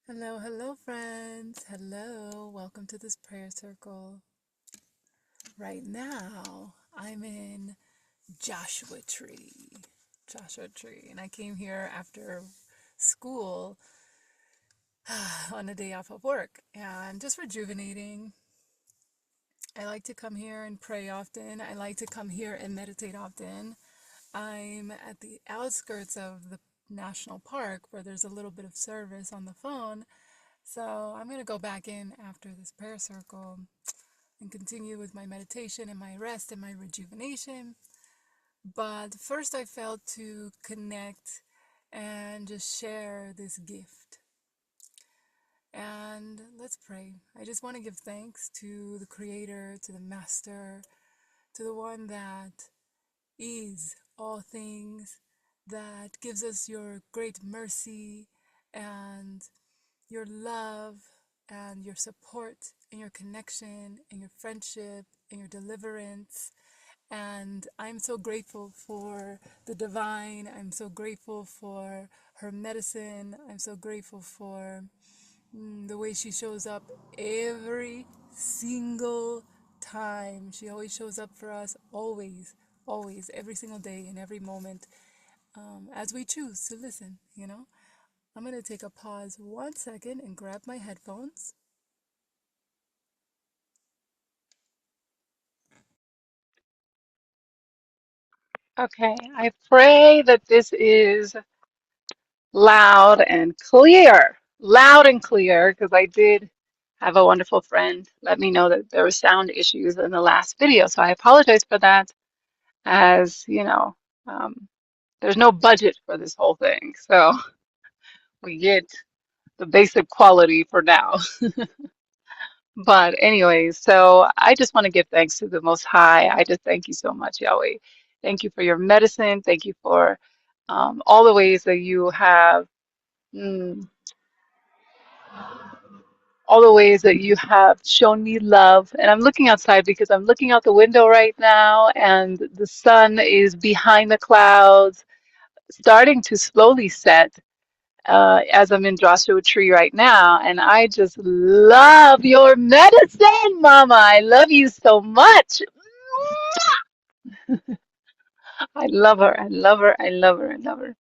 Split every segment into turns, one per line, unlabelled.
Hello, hello, friends. Hello, welcome to this prayer circle. Right now, I'm in Joshua Tree. Joshua Tree. And I came here after school on a day off of work and just rejuvenating. I like to come here and pray often. I like to come here and meditate often. I'm at the outskirts of the national park where there's a little bit of service on the phone. So I'm going to go back in after this prayer circle and continue with my meditation and my rest and my rejuvenation. But first, I felt to connect and just share this gift. And let's pray. I just want to give thanks to the Creator, to the Master, to the one that is all things, that gives us your great mercy and your love and your support and your connection and your friendship and your deliverance. And I'm so grateful for the divine. I'm so grateful for her medicine. I'm so grateful for the way she shows up every single time. She always shows up for us, always, always, every single day, in every moment, as we choose to listen. I'm going to take a pause 1 second and grab my headphones. Okay, I pray that this is loud and clear. Loud and clear, because I did have a wonderful friend let me know that there were sound issues in the last video. So I apologize for that, as um, there's no budget for this whole thing. So we get the basic quality for now. But anyways, so I just want to give thanks to the Most High. I just thank you so much, Yahweh. Thank you for your medicine. Thank you for all the ways that you have, mm, all the ways that you have shown me love. And I'm looking outside because I'm looking out the window right now, and the sun is behind the clouds, starting to slowly set. As I'm in Joshua Tree right now, and I just love your medicine, Mama. I love you so much. I love her. I love her. I love her. I love her.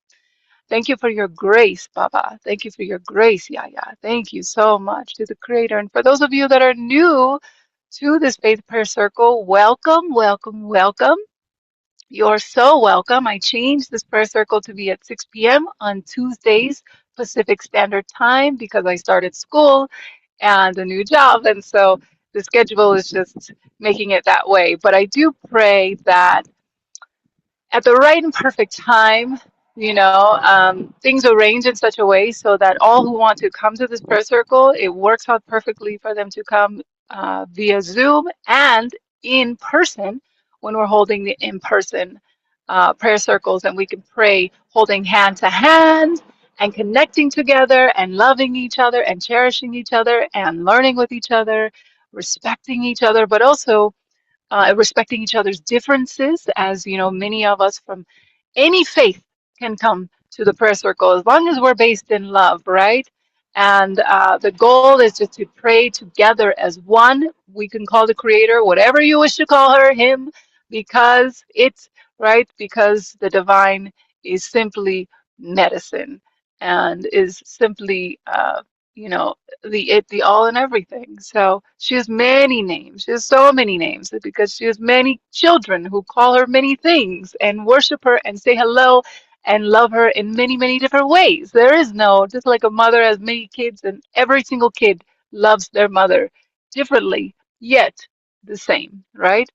Thank you for your grace, Baba. Thank you for your grace, Yaya. Thank you so much to the Creator. And for those of you that are new to this Faith Prayer Circle, welcome, welcome, welcome. You're so welcome. I changed this prayer circle to be at 6 p.m. on Tuesdays, Pacific Standard Time, because I started school and a new job. And so the schedule is just making it that way. But I do pray that at the right and perfect time, things arrange in such a way so that all who want to come to this prayer circle, it works out perfectly for them to come via Zoom and in person when we're holding the in-person prayer circles, and we can pray holding hand to hand and connecting together and loving each other and cherishing each other and learning with each other, respecting each other, but also respecting each other's differences, as many of us from any faith can come to the prayer circle as long as we're based in love, right? And the goal is just to pray together as one. We can call the Creator whatever you wish to call her, him, because it's right, because the divine is simply medicine and is simply, the it, the all, and everything. So she has many names. She has so many names because she has many children who call her many things and worship her and say hello and love her in many, many different ways. There is no, just like a mother has many kids, and every single kid loves their mother differently, yet the same, right?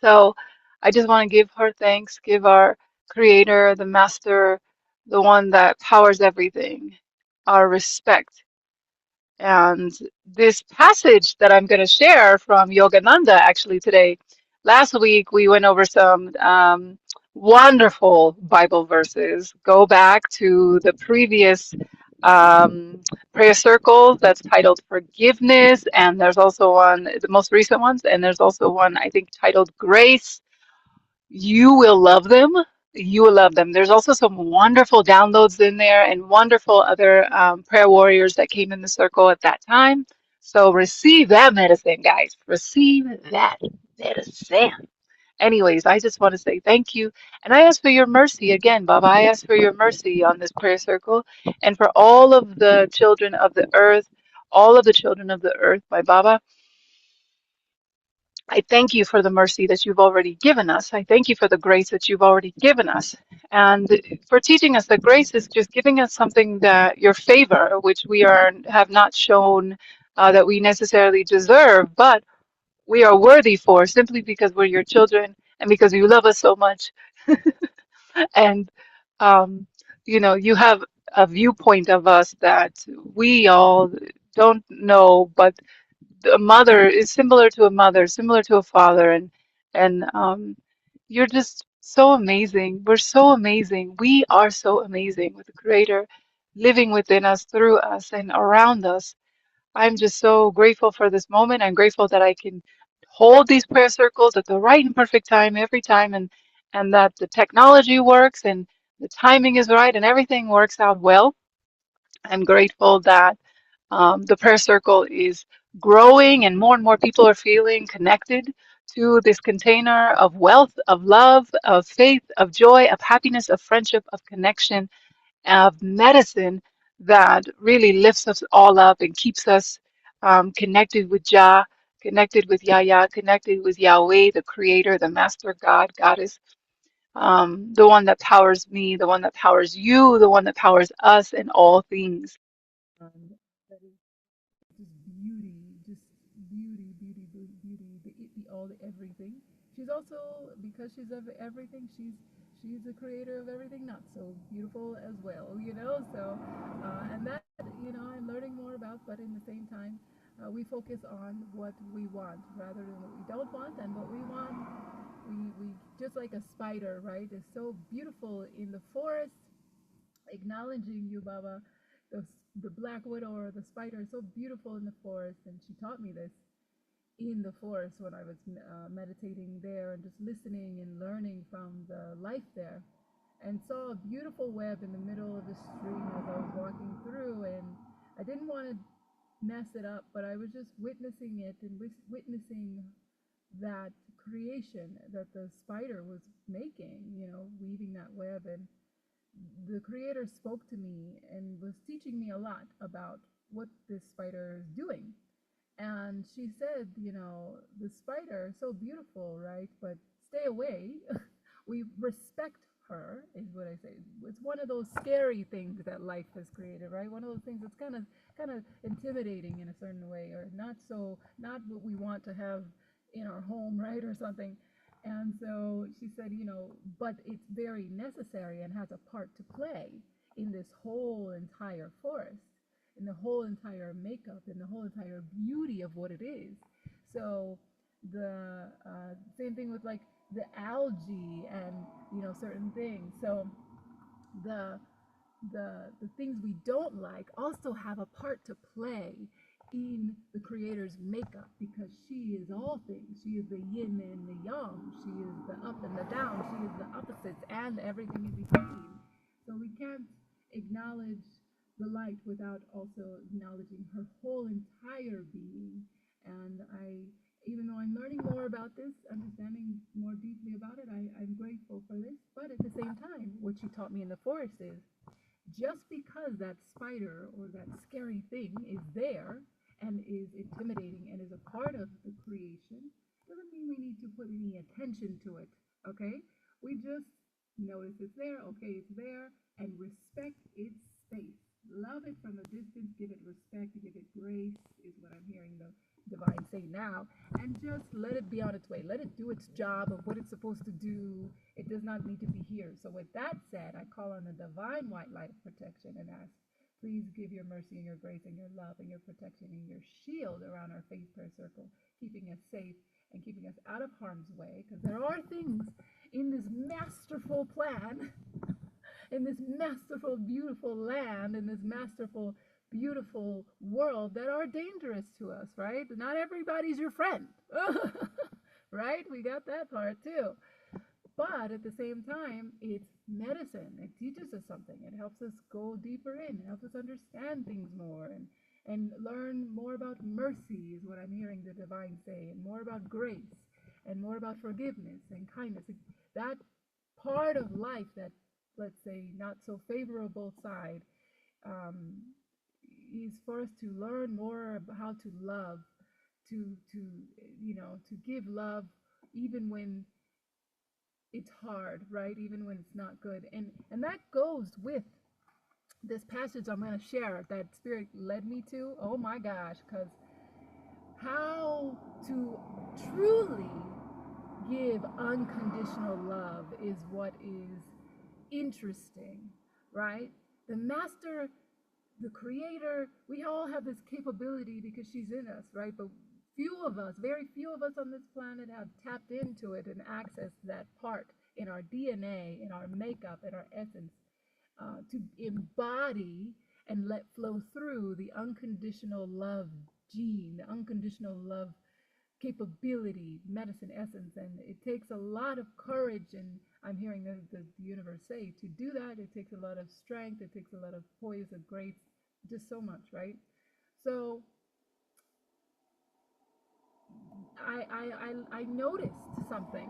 So I just want to give her thanks, give our Creator, the Master, the one that powers everything, our respect. And this passage that I'm going to share from Yogananda actually today, last week we went over some wonderful Bible verses. Go back to the previous prayer circle that's titled Forgiveness, and there's also one, the most recent ones, and there's also one I think titled Grace. You will love them. You will love them. There's also some wonderful downloads in there and wonderful other prayer warriors that came in the circle at that time. So receive that medicine, guys. Receive that medicine. Anyways, I just want to say thank you. And I ask for your mercy again, Baba. I ask for your mercy on this prayer circle and for all of the children of the earth, all of the children of the earth, my Baba. I thank you for the mercy that you've already given us. I thank you for the grace that you've already given us. And for teaching us that grace is just giving us something that your favor, which we have not shown that we necessarily deserve, but we are worthy for simply because we're your children and because you love us so much. And um, you have a viewpoint of us that we all don't know, but a mother is similar to a mother, similar to a father, and you're just so amazing. We're so amazing. We are so amazing with the Creator living within us, through us, and around us. I'm just so grateful for this moment. I'm grateful that I can hold these prayer circles at the right and perfect time every time, and that the technology works and the timing is right and everything works out well. I'm grateful that the prayer circle is growing and more people are feeling connected to this container of wealth, of love, of faith, of joy, of happiness, of friendship, of connection, of medicine that really lifts us all up and keeps us connected with Jah, connected with Yahya, connected with Yahweh, the Creator, the Master God, Goddess, the one that powers me, the one that powers you, the one that powers us in all things. That is just beauty, the all, the everything. She's also, because she's of everything, she's the creator of everything not so beautiful as well. So, and that, I'm learning more about, but in the same time, we focus on what we want rather than what we don't want, and what we want, we just like a spider, right, is so beautiful in the forest, acknowledging you, Baba. The, the black widow or the spider is so beautiful in the forest, and she taught me this in the forest when I was meditating there and just listening and learning from the life there, and saw a beautiful web in the middle of the stream as I was walking through, and I didn't want to mess it up, but I was just witnessing it and witnessing that creation that the spider was making, weaving that web. And the creator spoke to me and was teaching me a lot about what this spider is doing. And she said, the spider is so beautiful, right? But stay away. We respect her, is what I say. It's one of those scary things that life has created, right? One of those things that's kind of intimidating in a certain way, or not what we want to have in our home, right, or something. And so she said, but it's very necessary and has a part to play in this whole entire forest, in the whole entire makeup, in the whole entire beauty of what it is. So the same thing with like the algae and certain things. So the the things we don't like also have a part to play in the creator's makeup, because she is all things. She is the yin and the yang. She is the up and the down. She is the opposites and everything in between. So we can't acknowledge the light without also acknowledging her whole entire being. And even though I'm learning more about this, understanding more deeply about it, I'm grateful for this. But at the same time, what she taught me in the forest is, just because that spider or that scary thing is there and is intimidating and is a part of the creation, doesn't mean we need to put any attention to it. Okay? We just notice it's there, okay, it's there, and respect its space. Love it from a distance, give it respect, give it grace, is what I'm hearing the divine say now, and just let it be on its way. Let it do its job of what it's supposed to do. It does not need to be here. So with that said, I call on the divine white light of protection and ask, please give your mercy and your grace and your love and your protection and your shield around our faith prayer circle, keeping us safe and keeping us out of harm's way, because there are things in this masterful plan, in this masterful, beautiful land, in this masterful, beautiful world that are dangerous to us, right? Not everybody's your friend, right? We got that part too. But at the same time, it's medicine. It teaches us something. It helps us go deeper in. It helps us understand things more and learn more about mercy, is what I'm hearing the divine say, and more about grace, and more about forgiveness and kindness. That part of life, that, let's say, not so favorable side, um, is for us to learn more about how to love, to give love even when it's hard, right? Even when it's not good. And that goes with this passage I'm going to share that Spirit led me to. Oh my gosh, because how to truly give unconditional love is what is interesting, right? The master, the creator, we all have this capability because she's in us, right? But few of us, very few of us on this planet have tapped into it and accessed that part in our DNA, in our makeup, in our essence, to embody and let flow through the unconditional love gene, the unconditional love capability, medicine essence. And it takes a lot of courage, and I'm hearing the universe say to do that. It takes a lot of strength, it takes a lot of poise, of grace, just so much, right? So I noticed something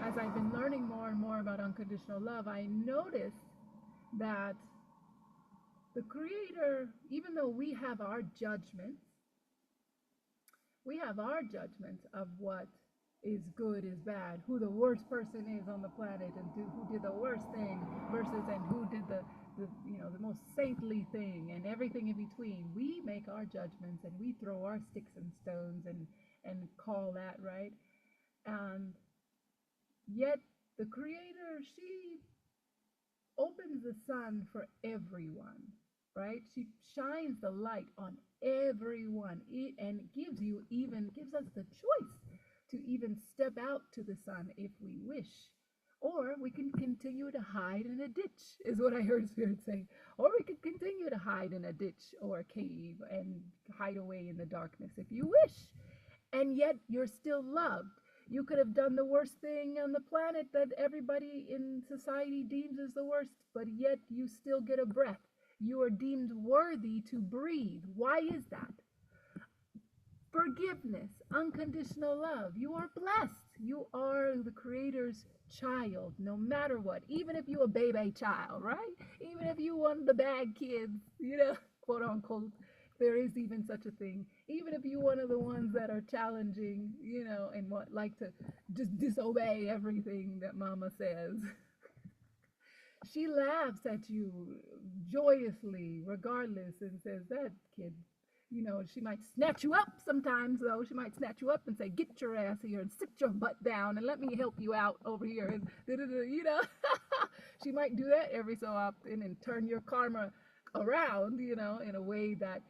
as I've been learning more and more about unconditional love. I noticed that the Creator, even though we have our judgments, of what is good, is bad, who the worst person is on the planet, and who did the worst thing versus and who did the most saintly thing, and everything in between. We make our judgments and we throw our sticks and stones and call that right. And yet the Creator, she opens the sun for everyone, right? She shines the light on everyone, and gives us the choice to even step out to the sun if we wish. Or we can continue to hide in a ditch, is what I heard Spirit say. Or we could continue to hide in a ditch or a cave and hide away in the darkness if you wish. And yet you're still loved. You could have done the worst thing on the planet that everybody in society deems as the worst, but yet you still get a breath. You are deemed worthy to breathe. Why is that? Forgiveness, unconditional love. You are blessed. You are the Creator's child, no matter what. Even if you a baby child, right? Even if you one of the bad kids, quote unquote, there is even such a thing. Even if you one of the ones that are challenging, and what like to just disobey everything that Mama says. She laughs at you joyously, regardless, and says, that kid, she might snatch you up sometimes, though. She might snatch you up and say, get your ass here and sit your butt down and let me help you out over here. And, she might do that every so often and turn your karma around, in a way that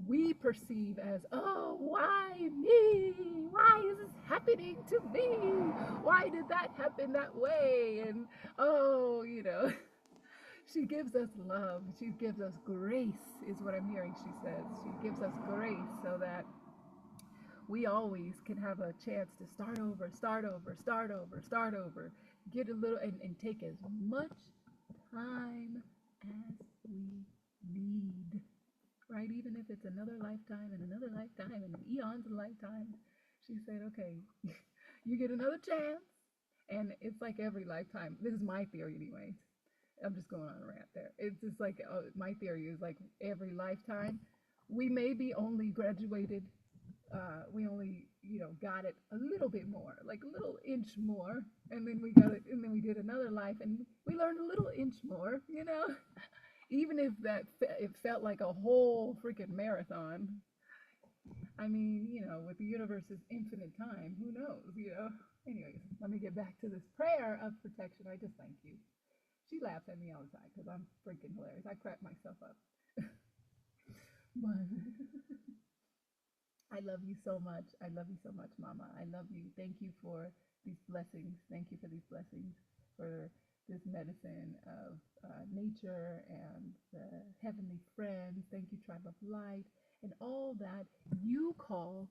we perceive as, oh, why me? Why is this happening to me? Why did that happen that way? And, oh, she gives us love. She gives us grace, is what I'm hearing she says. She gives us grace so that we always can have a chance to start over, get a little, and take as much time as we need, right? Even if it's another lifetime and another lifetime and an eon's lifetime. She said, okay, you get another chance. And it's like every lifetime. This is my theory anyways. I'm just going on a rant there. It's just like, my theory is like every lifetime, we maybe only graduated, we only, got it a little bit more, like a little inch more, and then we got it, and then we did another life, and we learned a little inch more, even if it felt like a whole freaking marathon. I mean, with the universe's infinite time, who knows, Anyways, let me get back to this prayer of protection. I just thank you. She laughs at me all the time because I'm freaking hilarious. I crack myself up. But I love you so much. I love you so much, Mama. I love you. Thank you for these blessings. Thank you for these blessings, for this medicine of nature and the heavenly friends. Thank you, Tribe of Light, and all that you call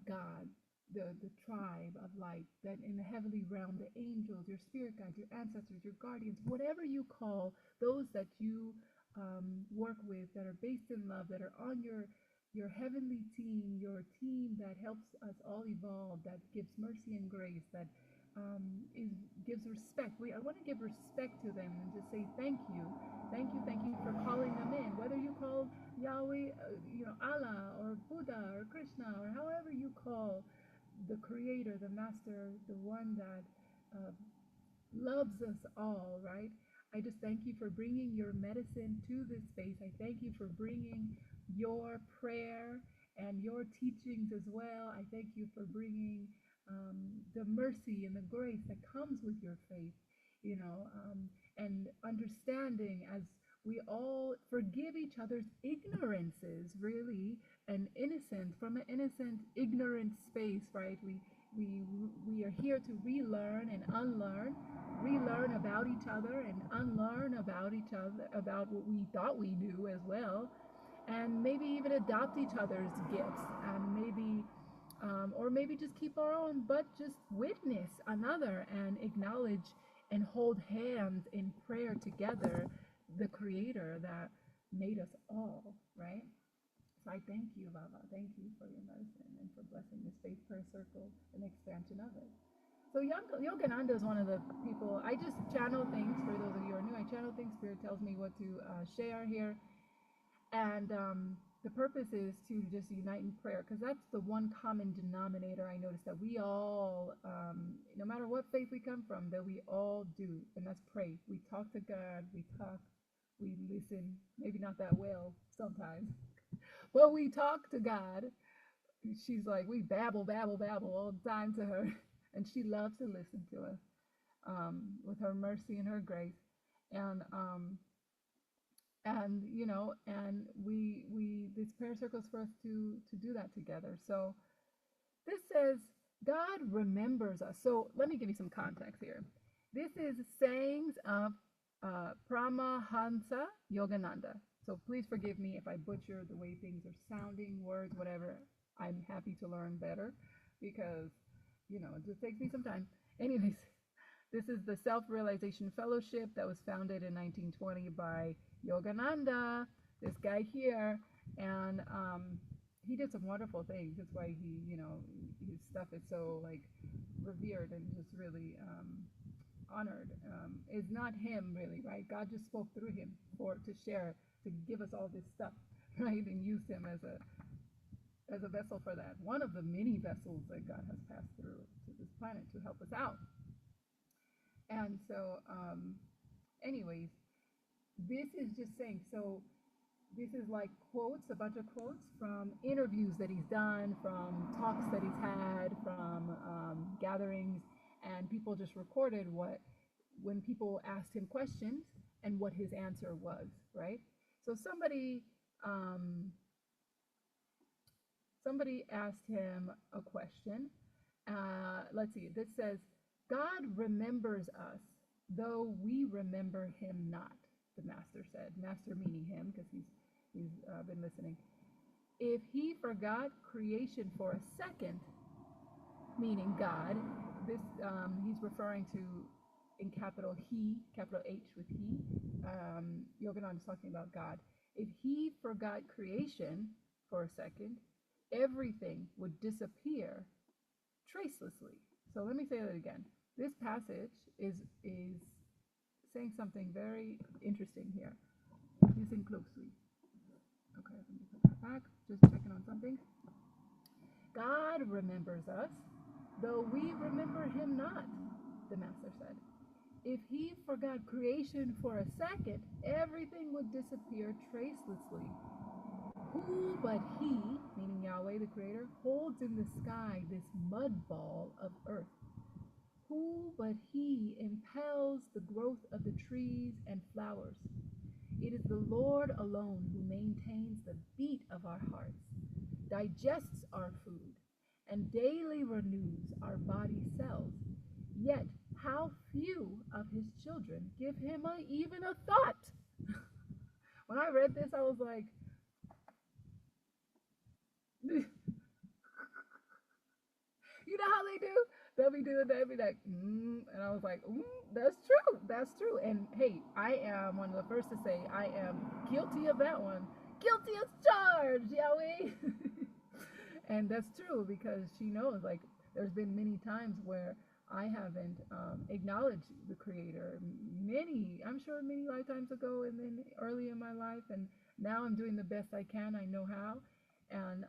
God.
the tribe of light, that in the heavenly realm, the angels, your spirit guides, your ancestors, your guardians, whatever you call those that you work with, that are based in love, that are on your heavenly team, your team that helps us all evolve, that gives mercy and grace, that gives respect. I want to give respect to them and just say thank you for calling them in. Whether you call Yahweh, Allah or Buddha or Krishna or however you call the Creator, the Master, the one that uh, loves us all, right? I just thank you for bringing your medicine to this space. I thank you for bringing your prayer and your teachings as well. I thank you for bringing the mercy and the grace that comes with your faith, and understanding as we all forgive each other's ignorances, really, and innocent from an innocent, ignorant space, right? We we are here to relearn and unlearn, relearn about each other and unlearn about each other, about what we thought we knew as well, and maybe even adopt each other's gifts, and maybe or maybe just keep our own, but just witness another and acknowledge and hold hands in prayer together the Creator that made us all, right? So I thank you, Baba. Thank you for your medicine and for blessing this Faith Prayer Circle and expansion of it. So Yogananda is one of the people. I just channel things. For those of you who are new, I channel things. Spirit tells me what to share here. And the purpose is to just unite in prayer, because that's the one common denominator I noticed that we all, no matter what faith we come from, that we all do, and that's pray. We talk to God, we talk, we listen, maybe not that well sometimes, but we talk to God. She's like, we babble, babble, babble all the time to her, and she loves to listen to us with her mercy and her grace. And and we this prayer circles for us to do that together. So this says God remembers us. So let me give you some context here. This is sayings of Paramahansa Yogananda. So please forgive me if I butcher the way things are sounding, words, whatever. I'm happy to learn better, because it just takes me some time. Anyways, this is the Self-Realization Fellowship that was founded in 1920 by Yogananda, this guy here, and he did some wonderful things. That's why his stuff is so like revered and just really honored. It's not him really, right? God just spoke through him to share, to give us all this stuff, right? And used him as a vessel for that. One of the many vessels that God has passed through to this planet to help us out. And so, anyways, this is just saying, so this is like quotes, a bunch of quotes from interviews that he's done, from talks that he's had, from gatherings, and people just recorded when people asked him questions and what his answer was, right? So somebody asked him a question. Let's see, this says, God remembers us, though we remember him not, the master said. Master meaning him, because he's been listening. If he forgot creation for a second, meaning God, this he's referring to in capital He, capital H with He. Yogananda is talking about God. If he forgot creation for a second, everything would disappear tracelessly. So let me say that again. This passage is saying something very interesting here. Listen closely. Okay, let me put that back. Just checking on something. God remembers us, though we remember him not, the master said. If he forgot creation for a second, everything would disappear tracelessly. Who but he, meaning Yahweh the Creator, holds in the sky this mud ball of earth? Who but he impels the growth of the trees and flowers? It is the Lord alone who maintains the beat of our hearts, digests our food, and daily renews our body cells. Yet how few of his children give him even a thought. When I read this, I was like, know how they do? They'll be doing that, they'll be like, and I was like, that's true, that's true. And hey, I am one of the first to say I am guilty of that one. Guilty as charged, Yahweh. And that's true because she knows, like, there's been many times where I haven't acknowledged the Creator. I'm sure many lifetimes ago, and then early in my life, and now I'm doing the best I can. I know how, and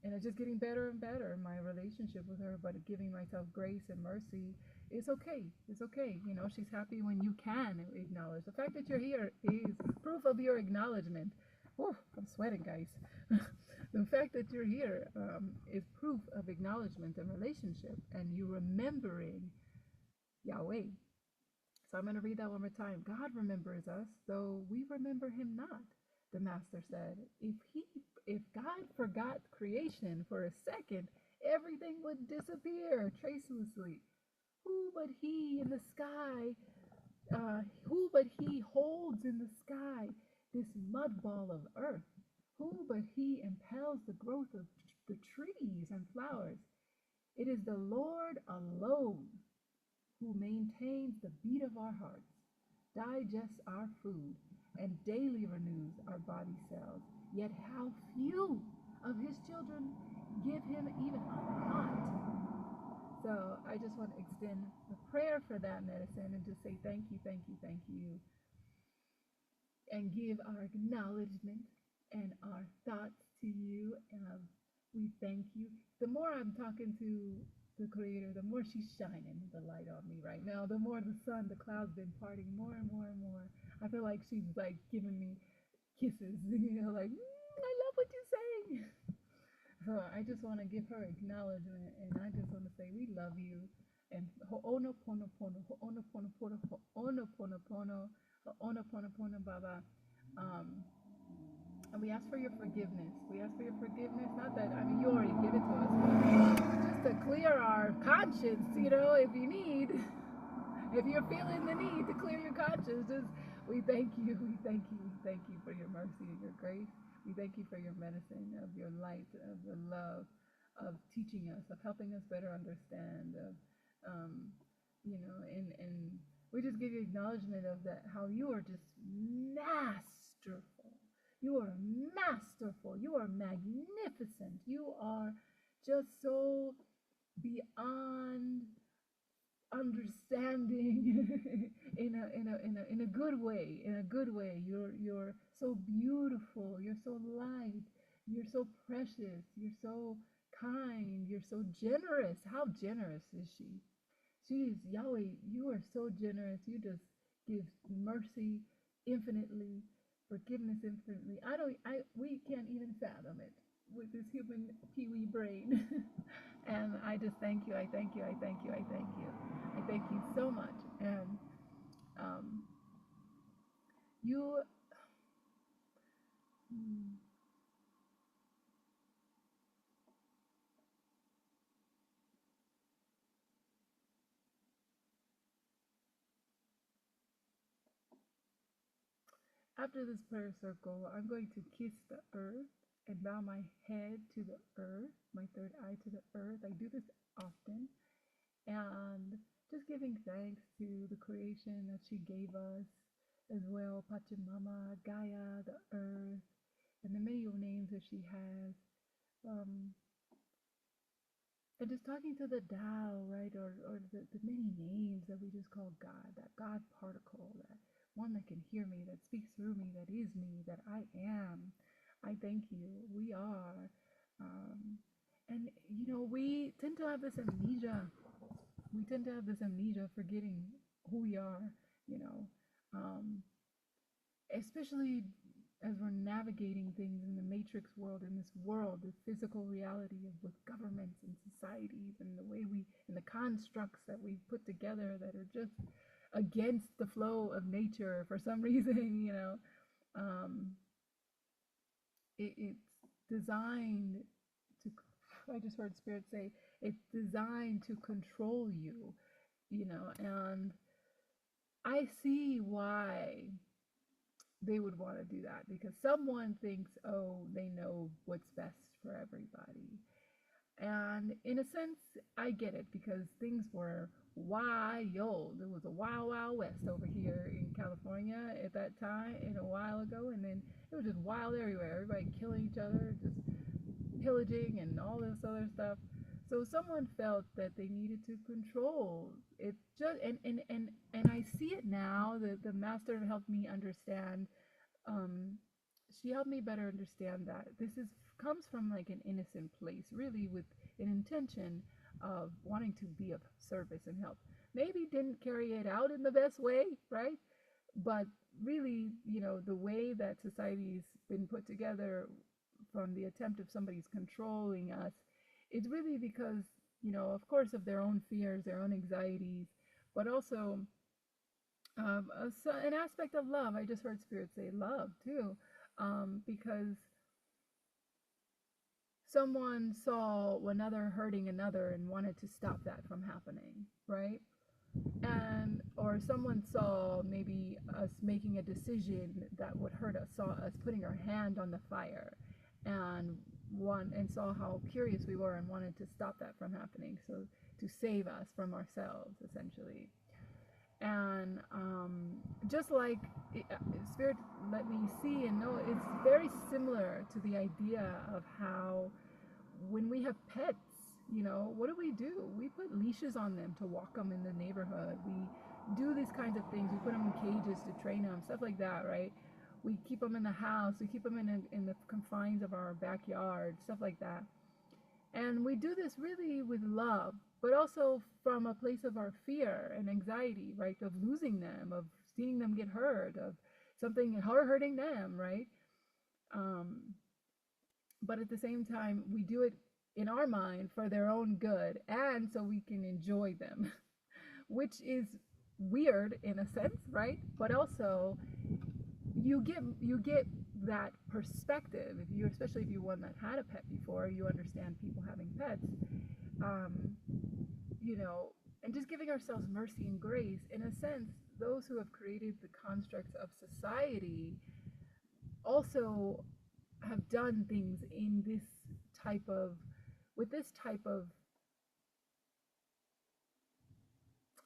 it's just getting better and better in my relationship with her. But giving myself grace and mercy is okay. It's okay. You know, she's happy when you can acknowledge. The fact that you're here is proof of your acknowledgement. Whew, I'm sweating, guys. The fact that you're here is proof of acknowledgement and relationship, and you remembering Yahweh. So I'm going to read that one more time. God remembers us, though we remember him not. The master said, if God forgot creation for a second, everything would disappear tracelessly. Who but he in the sky, who but he holds in the sky this mud ball of earth? Who but he impels the growth of the trees and flowers? It is the Lord alone who maintains the beat of our hearts, digests our food, and daily renews our body cells. Yet how few of his children give him even a thought. So I just want to extend a prayer for that medicine and just say thank you, thank you, thank you, and give our acknowledgement and our thoughts to you. We thank you. The more I'm talking to the Creator, the more she's shining the light on me right now. The more the sun, the clouds been parting more and more and more. I feel like she's like giving me kisses, like, I love what you're saying. So I just want to give her acknowledgement, and I just want to say we love you. And ho'onoponopono, ho'onoponopono, ho'onoponopono, ho'onoponopono, Baba. And we ask for your forgiveness. We ask for your forgiveness. Not that, I mean, you already give it to us, but just to clear our conscience, if you need, if you're feeling the need to clear your conscience, we thank you. We thank you. We thank you for your mercy and your grace. We thank you for your medicine, of your light, of your love, of teaching us, of helping us better understand, of, and we just give you acknowledgement of that, how you are just masterful. You are masterful. You are magnificent. You are just so beyond understanding in a good way. In a good way. You're so beautiful. You're so light. You're so precious. You're so kind. You're so generous. How generous is she? She is Yahweh. You are so generous. You just give mercy infinitely, forgiveness infinitely. We can't even fathom it with this human peewee brain. And I just thank you. I thank you. I thank you. I thank you. I thank you so much. And um, you. After this prayer circle, I'm going to kiss the earth and bow my head to the earth, my third eye to the earth. I do this often, and just giving thanks to the creation that she gave us as well, Pachamama, Gaia, the earth, and the many names that she has. Um, and just talking to the Tao, right, or the many names that we just call God, that God particle, that one that can hear me, that speaks through me, that is me, that I am. I thank you. We are. And, we tend to have this amnesia. We tend to have this amnesia, forgetting who we are, you know, um, especially as we're navigating things in the matrix world, in this world, the physical reality of with governments and societies and the way and the constructs that we put together that are just against the flow of nature for some reason, um, it's designed to, I just heard Spirit say, it's designed to control you, and I see why they would want to do that, because someone thinks, oh, they know what's best for everybody. And in a sense, I get it because things were wild. It was a wild, wild west over here in California at that time, a while ago. And then it was just wild everywhere. Everybody killing each other, just pillaging and all this other stuff. So someone felt that they needed to control it. Just and I see it now. The master helped me understand. Um, she helped me better understand that this is comes from like an innocent place, really, with an intention of wanting to be of service and help. Maybe didn't carry it out in the best way, right? But really, the way that society's been put together from the attempt of somebody's controlling us, it's really because, of course, of their own fears, their own anxieties, but also an aspect of love. I just heard Spirit say love too, because someone saw another hurting another and wanted to stop that from happening, right? And or someone saw maybe us making a decision that would hurt us, saw us putting our hand on the fire, and saw how curious we were and wanted to stop that from happening, so to save us from ourselves, essentially. And just like Spirit let me see and know, it's very similar to the idea of how when we have pets, what do? We put leashes on them to walk them in the neighborhood. We do these kinds of things. We put them in cages to train them, stuff like that, right? We keep them in the house. We keep them in the confines of our backyard, stuff like that. And we do this really with love, but also from a place of our fear and anxiety, right? Of losing them, of seeing them get hurt, of something hurting them, right? Um, but at the same time, we do it in our mind for their own good and so we can enjoy them, which is weird in a sense, right? But also you get that perspective if you, especially if you're one that had a pet before, you understand people having pets, um, and just giving ourselves mercy and grace. In a sense, those who have created the constructs of society also have done things in this type of with this type of,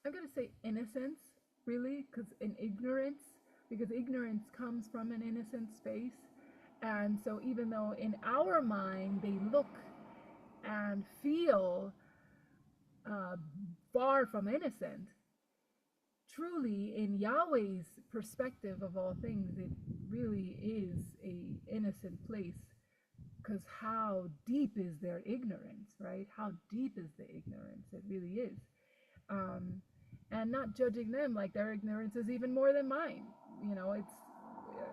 I'm going to say, innocence, really, because ignorance comes from an innocent space. And so even though in our mind they look and feel uh, far from innocent, truly in Yahweh's perspective of all things, it really is a innocent place. Because how deep is their ignorance, right? How deep is the ignorance? It really is. And not judging them like their ignorance is even more than mine.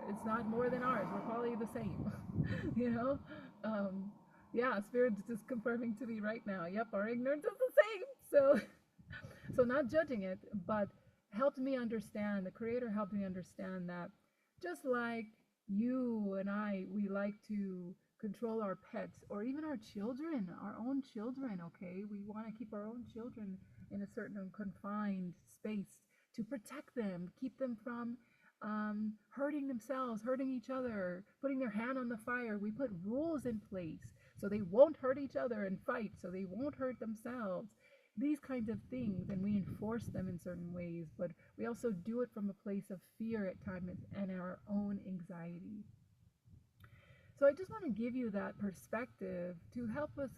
It's not more than ours. We're probably the same. you know. Um, yeah, Spirit's just confirming to me right now. Yep, our ignorance is the same. So not judging it, but helped me understand. The Creator helped me understand that just like you and I, we like to control our pets or even our children, our own children. Okay, we want to keep our own children in a certain confined space to protect them, keep them from hurting themselves, hurting each other, putting their hand on the fire. We put rules in place so they won't hurt each other and fight, so they won't hurt themselves. These kinds of things, and we enforce them in certain ways, but we also do it from a place of fear at times and our own anxiety. So I just want to give you that perspective to help us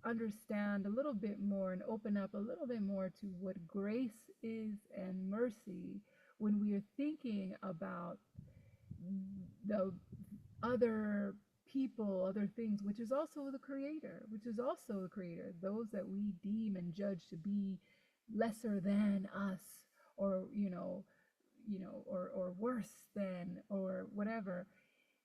understand a little bit more and open up a little bit more to what grace is and mercy when we are thinking about the other people, other things, which is also the Creator, those that we deem and judge to be lesser than us, or or worse than, or whatever.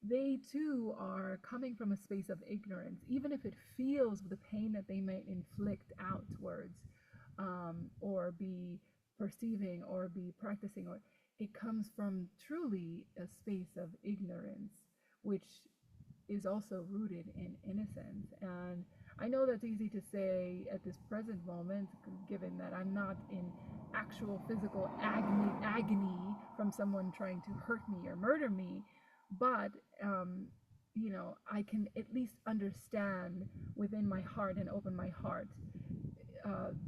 They too are coming from a space of ignorance, even if it feels the pain that they may inflict outwards, or be perceiving or be practicing, or it comes from truly a space of ignorance, which is also rooted in innocence. And I know that's easy to say at this present moment, given that I'm not in actual physical agony from someone trying to hurt me or murder me. But I can at least understand within my heart and open my heart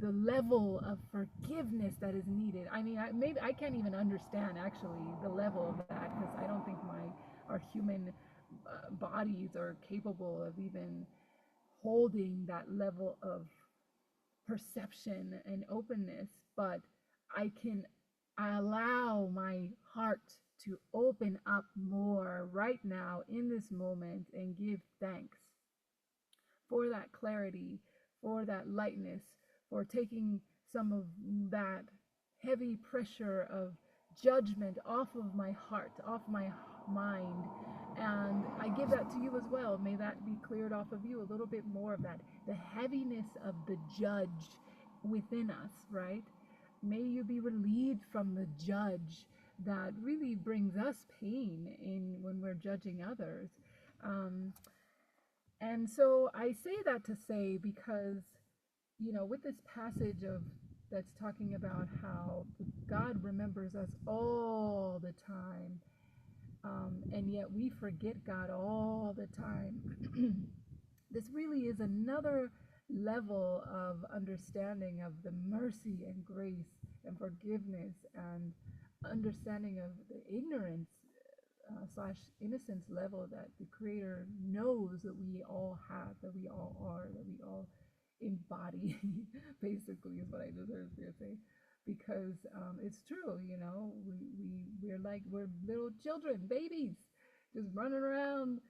the level of forgiveness that is needed. I mean, maybe I can't even understand actually the level of that, because I don't think our human bodies are capable of even holding that level of perception and openness. But I allow my heart to open up more right now in this moment and give thanks for that clarity, for that lightness, for taking some of that heavy pressure of judgment off of my heart, off my mind. And I give that to you as well. May that be cleared off of you, a little bit more of that, the heaviness of the judge within us, right? May you be relieved from the judge that really brings us pain in when we're judging others. Um, and so I say that to say, because, with this passage of that's talking about how God remembers us all the time, and yet we forget God all the time. This really is another level of understanding of the mercy and grace and forgiveness and understanding of the ignorance slash innocence level that the Creator knows that we all have, that we all are, that we all embody, basically, is what I just heard Spirit say. Because it's true, we're little children, babies, just running around,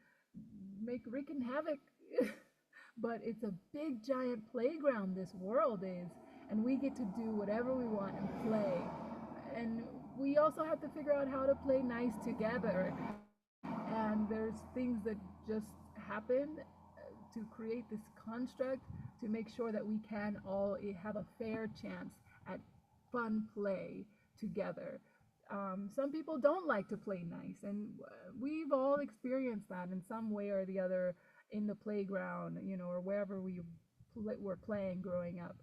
wreaking havoc. But it's a big giant playground, this world is, and we get to do whatever we want and play. And we also have to figure out how to play nice together. And there's things that just happen to create this construct to make sure that we can all have a fair chance at fun play together. Some people don't like to play nice, and we've all experienced that in some way or the other in the playground, or wherever were playing growing up.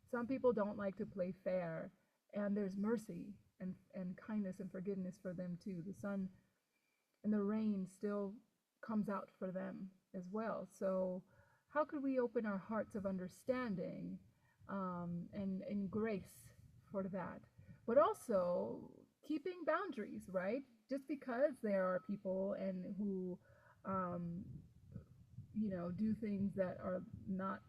Some people don't like to play fair, and there's mercy and kindness and forgiveness for them too. The sun and the rain still comes out for them as well. So how could we open our hearts of understanding and grace for that? But also keeping boundaries, right? Just because there are people and who do things that are not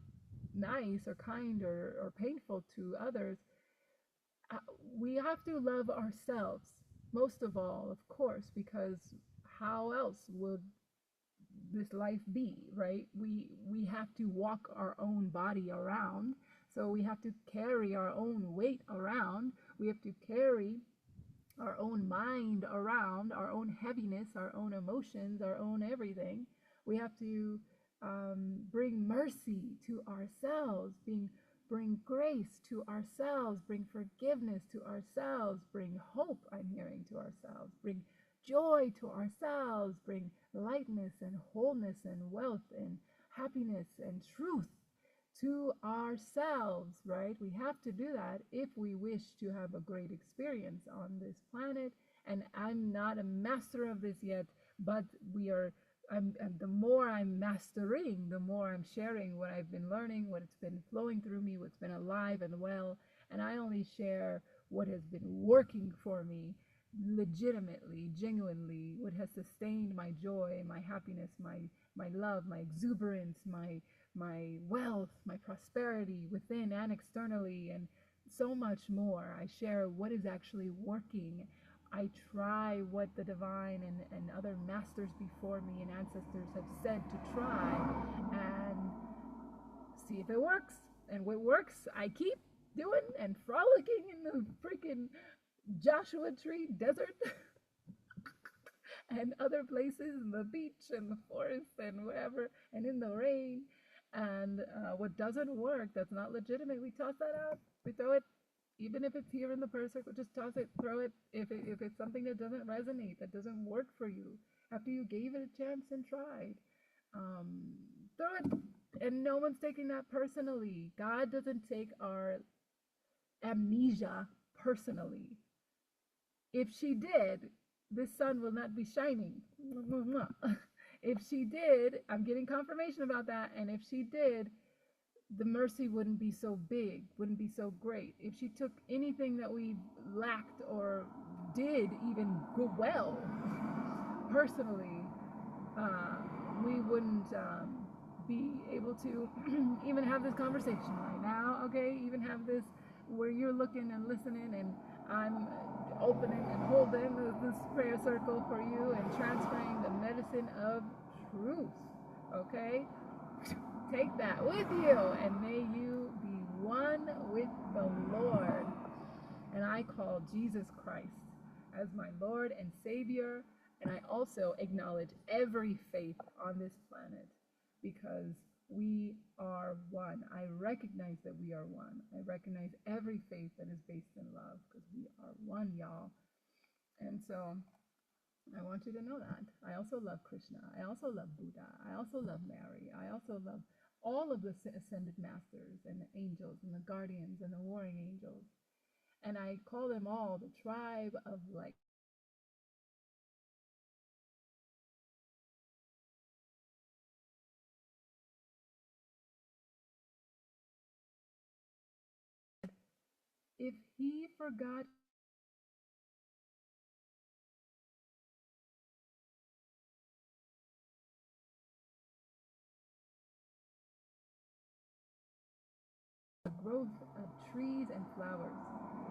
nice or kind or painful to others, we have to love ourselves most of all, of course, because how else would this life be, right? We have to walk our own body around, so we have to carry our own weight around. We have to carry our own mind around, our own heaviness, our own emotions, our own everything. We have to bring mercy to ourselves, bring grace to ourselves, bring forgiveness to ourselves, bring hope, I'm hearing, to ourselves, bring joy to ourselves, bring lightness and wholeness and wealth and happiness and truth to ourselves, right? We have to do that if we wish to have a great experience on this planet. And I'm not a master of this yet, but the more I'm mastering, the more I'm sharing what I've been learning, what's been flowing through me, what's been alive and well. And I only share what has been working for me legitimately, genuinely, what has sustained my joy, my happiness, my love, my exuberance, my wealth, my prosperity within and externally, and so much more. I share what is actually working. I try what the divine and other masters before me and ancestors have said to try and see if it works. And what works, I keep doing and frolicking in the freaking Joshua Tree Desert and other places, and the beach and the forest and wherever, and in the rain. And what doesn't work, that's not legitimate, we toss that out. We throw it, even if it's here in the prayer circle, just toss it, throw it. If it's something that doesn't resonate, that doesn't work for you, after you gave it a chance and tried, throw it. And no one's taking that personally. God doesn't take our amnesia personally. If she did, this sun will not be shining. If she did, I'm getting confirmation about that. And if she did, the mercy wouldn't be so big, wouldn't be so great. If she took anything that we lacked or did even go well personally, uh, we wouldn't be able to even have this conversation right now, okay? Even have this where you're looking and listening, and I'm opening and holding this prayer circle for you and transferring the medicine of truth, okay? Take that with you, and may you be one with the Lord. And I call Jesus Christ as my Lord and Savior. And I also acknowledge every faith on this planet because we are one. I recognize that we are one. I recognize every faith that is based in love because we are one, y'all. And so I want you to know that. I also love Krishna. I also love Buddha. I also love Mary. I also love all of the ascended masters and the angels and the guardians and the warring angels. And I call them all the tribe of light. If he forgot the growth of trees and flowers,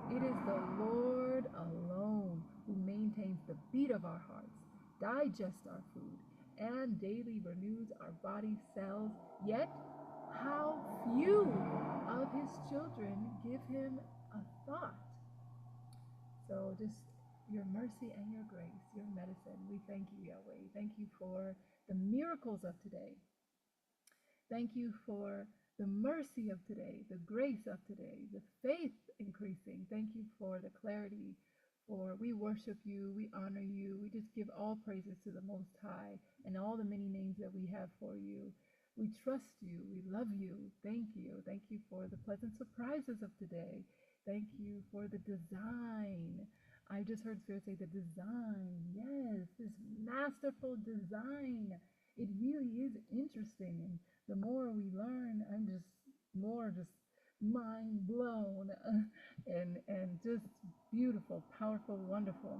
it is the Lord alone who maintains the beat of our hearts, digests our food, and daily renews our body cells. Yet, how few of his children give him a thought. So just your mercy and your grace, your medicine. We thank you, Yahweh. Thank you for the miracles of today. Thank you for the mercy of today, the grace of today, the faith increasing. Thank you for the clarity. For we worship you, we honor you, we just give all praises to the Most High and all the many names that we have for you. We trust you, we love you. Thank you. Thank you for the pleasant surprises of today. Thank you for the design. I just heard Spirit say the design. Yes, this masterful design. It really is interesting. And the more we learn, I'm just more just mind blown and just beautiful, powerful, wonderful.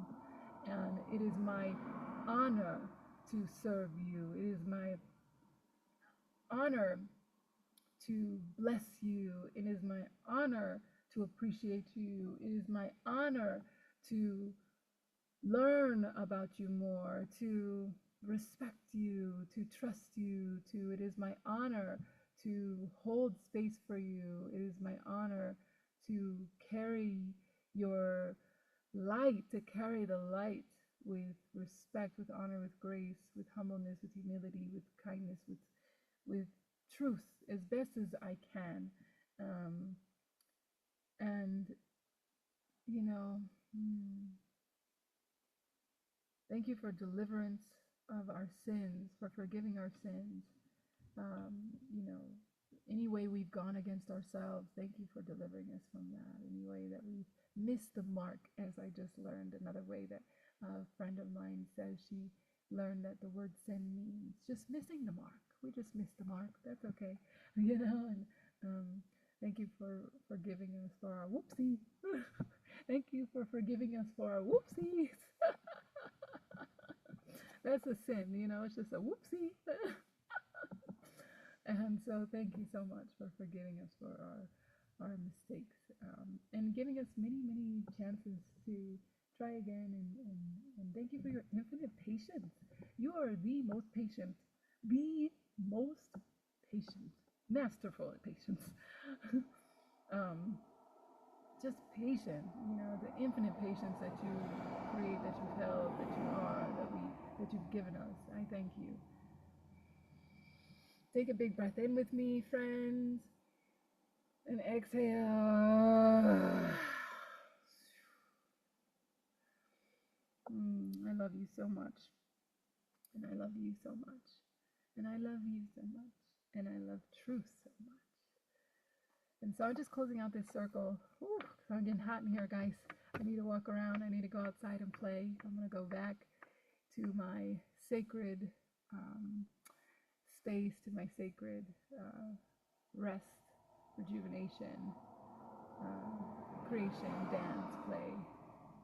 And it is my honor to serve you. It is my honor to bless you. It is my honor to appreciate you. It is my honor to learn about you more, to respect you, to trust you, to it is my honor to hold space for you. It is my honor to carry your light, to carry the light with respect, with honor, with grace, with humbleness, with humility, with kindness, with truth as best as I can. Um, and you know, thank you for deliverance of our sins, for forgiving our sins. You know, any way we've gone against ourselves, thank you for delivering us from that. Any way that we've missed the mark, as I just learned, another way that a friend of mine says she learned that the word sin means just missing the mark. We just missed the mark. That's okay, you know. And thank you for forgiving us for our whoopsie. Thank you for forgiving us for our whoopsies. That's a sin, you know. It's just a whoopsie. And so thank you so much for forgiving us for our mistakes and giving us many chances to try again. And thank you for your infinite patience. You are the most patient, masterful at patience. um, just patient, you know, the infinite patience that you create, that you've held, that you are, that you've given us. I thank you. Take a big breath in with me, friends, and exhale. I love you so much, and I love you so much, and I love you so much, and I love truth so much. And so I'm just closing out this circle. Ooh, I'm getting hot in here, guys. I need to walk around. I need to go outside and play. I'm going to go back to my sacred um, space, to my sacred rest, rejuvenation, creation, dance, play,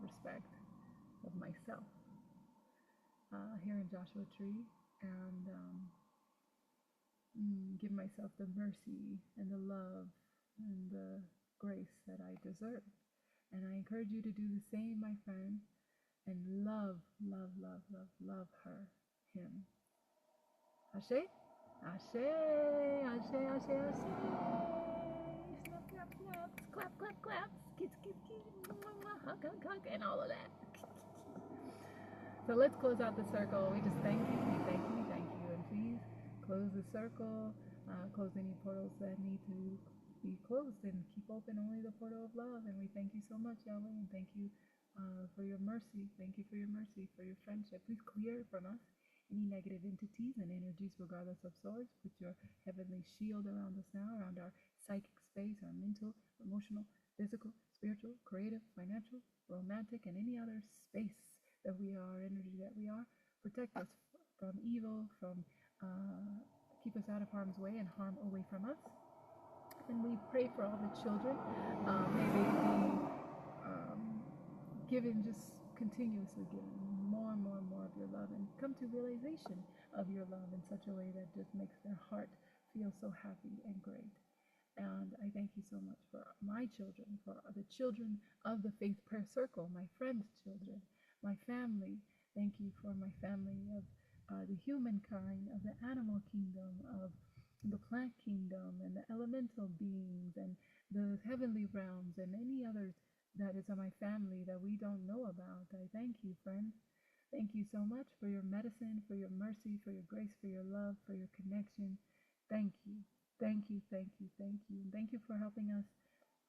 respect of myself here in Joshua Tree, and give myself the mercy and the love and the grace that I deserve. And I encourage you to do the same, my friend, and love, love, love, love, love her, him. Ashe? Ashe, ashe, ashe, ashe. Snap, clap, claps, clap, clap, claps, kiss, kiss, kiss, hug, hug, hug, and all of that. So let's close out the circle. We just thank you, we thank you, we thank you. And please close the circle, close any portals that need to be closed, and keep open only the portal of love. And we thank you so much, Yahweh, and thank you for your mercy. Thank you for your mercy, for your friendship. Please clear from us any negative entities and energies, regardless of source. Put your heavenly shield around us now, around our psychic space, our mental, emotional, physical, spiritual, creative, financial, romantic, and any other space that we are, energy that we are. Protect us from evil, from keep us out of harm's way and harm away from us. And we pray for all the children. May they be given, just continuously given more and more and more of your love, and come to realization of your love in such a way that just makes their heart feel so happy and great. And I thank you so much for my children, for the children of the Faith Prayer Circle, my friends' children, my family. Thank you for my family of the humankind, of the animal kingdom, of the plant kingdom, and the elemental beings, and the heavenly realms, and any others that is of my family that we don't know about. I thank you, friends. Thank you so much for your medicine, for your mercy, for your grace, for your love, for your connection. Thank you. Thank you, thank you, thank you. And thank you for helping us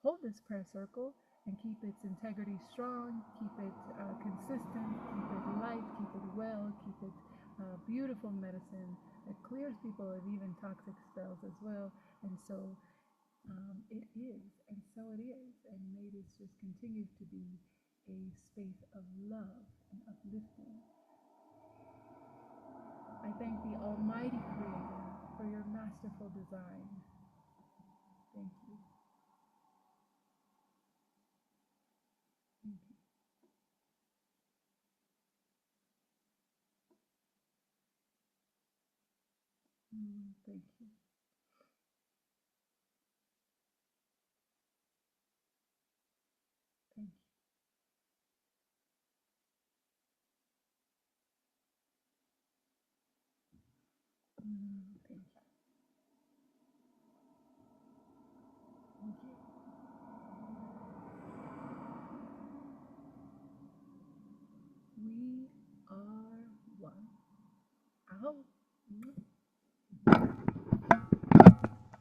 hold this prayer circle and keep its integrity strong, keep it consistent, keep it light, keep it well, keep it beautiful medicine that clears people of even toxic spells as well. And so it is, and so it is. And may this just continue to be a space of love and uplifting. I thank the Almighty Creator for your masterful design. Thank you. Thank you. Thank you. Thank you. Thank you. Thank you. We are one. Out.